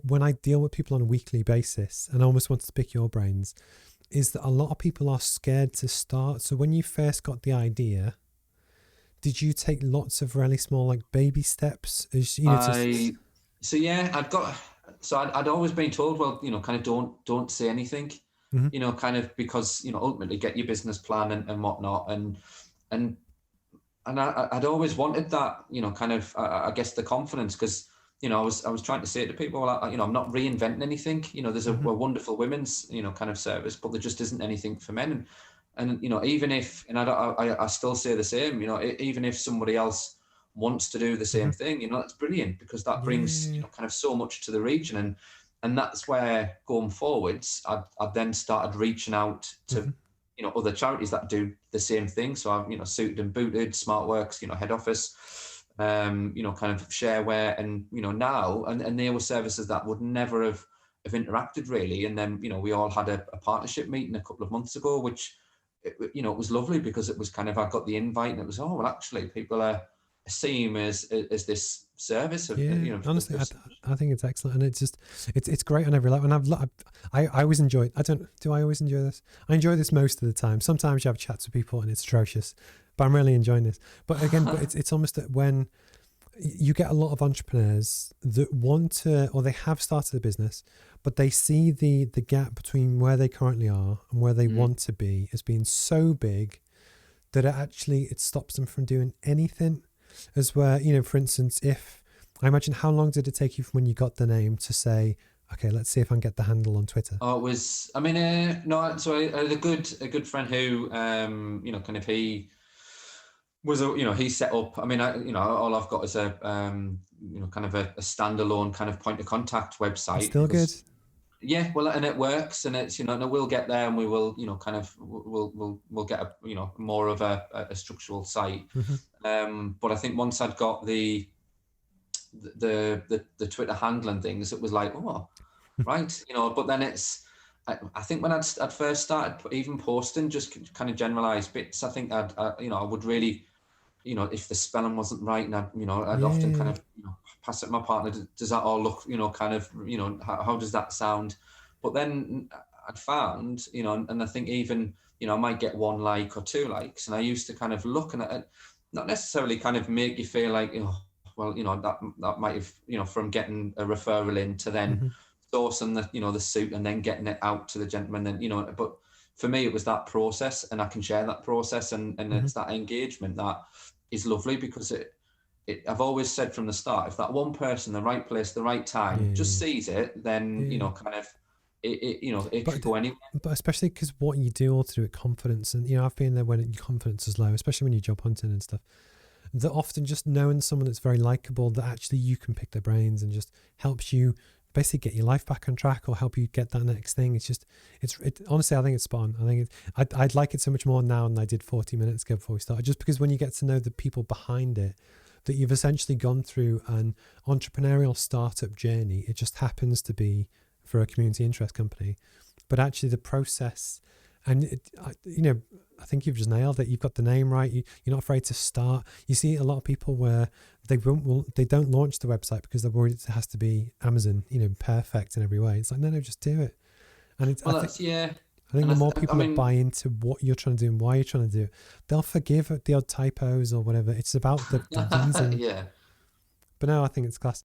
when I deal with people on a weekly basis, and I almost want to pick your brains, is that a lot of people are scared to start. So when you first got the idea, did you take lots of really small, like baby steps? As you know, I'd always been told, well, kind of don't say anything, mm-hmm, kind of because, ultimately get your business plan and whatnot. And I'd always wanted that, kind of, I guess the confidence, because, I was trying to say to people, well, I'm not reinventing anything. There's a mm-hmm, wonderful women's, kind of service, but there just isn't anything for men. And even if, and I still say the same, even if somebody else wants to do the mm-hmm. same thing, that's brilliant, because that brings, Yeah. kind of so much to the region. And that's where, going forwards, I then started reaching out to, Mm-hmm. other charities that do the same thing. So I've, Suited and Booted, SmartWorks, head office, kind of shareware, and, now, and they were services that would never have interacted really. And then, we all had a partnership meeting a couple of months ago, which, it was lovely, because it was kind of, I got the invite and it was, oh, well, actually people are seeing as this service of, Yeah, honestly, just, I think it's excellent, and it's great on every level. And I always enjoy it. Do I always enjoy this? I enjoy this most of the time. Sometimes you have chats with people and it's atrocious, but I'm really enjoying this. But again, it's almost that when you get a lot of entrepreneurs that want to, or they have started a business, but they see the gap between where they currently are and where they want to be as being so big that it stops them from doing anything. As where, for instance, if I imagine, how long did it take you from when you got the name to say, okay, let's see if I can get the handle on Twitter? oh, it was, I mean, no, so I had a good friend who, kind of, he was he set up, I mean, all I've got is a, kind of a standalone kind of point of contact It's website, still good. because yeah, well, and it works, and it's, and we'll get there, and we will, kind of, we'll get a, more of a structural site. Mm-hmm. But I think once I'd got the Twitter handle and things, it was like, oh, right, but then I think when I'd first started even posting just kind of generalized bits, I think I would really, if the spelling wasn't right, and I'd often kind Yeah. of, pass it to my partner, does that all look, kind of, how does that sound? But then I'd found, and I think even, I might get 1 like or 2 likes, and I used to kind of look, and it not necessarily kind of make you feel like, well, that might have, from getting a referral in to then Mm-hmm. sourcing the suit and then getting it out to the gentleman, then, but for me, it was that process, and I can share that process, and Mm-hmm. it's that engagement that is lovely, because I've always said from the start, if that one person, the right place, the right time, just Yeah. sees it, then, Yeah. kind of, it could But go anywhere. but especially because what you do all to do with confidence, and I've been there when your confidence is low, especially when you're job hunting and stuff. That often just knowing someone that's very likable, that actually you can pick their brains and just helps you basically get your life back on track, or help you get that next thing. Honestly, I think it's spot on. I think I'd like it so much more now than I did 40 minutes ago before we started, just because when you get to know the people behind it, that you've essentially gone through an entrepreneurial startup journey. It just happens to be for a community interest company, but actually the process, and I think you've just nailed it. You've got the name right. You're not afraid to start. You see a lot of people where they don't launch the website because they're worried it has to be Amazon, perfect in every way. It's like, no, just do it. And Well, that's, yeah. I think And the more I people that mean, buy into what you're trying to do and why you're trying to do it, they'll forgive the odd typos or whatever. It's about the reason. yeah. But no, I think it's class.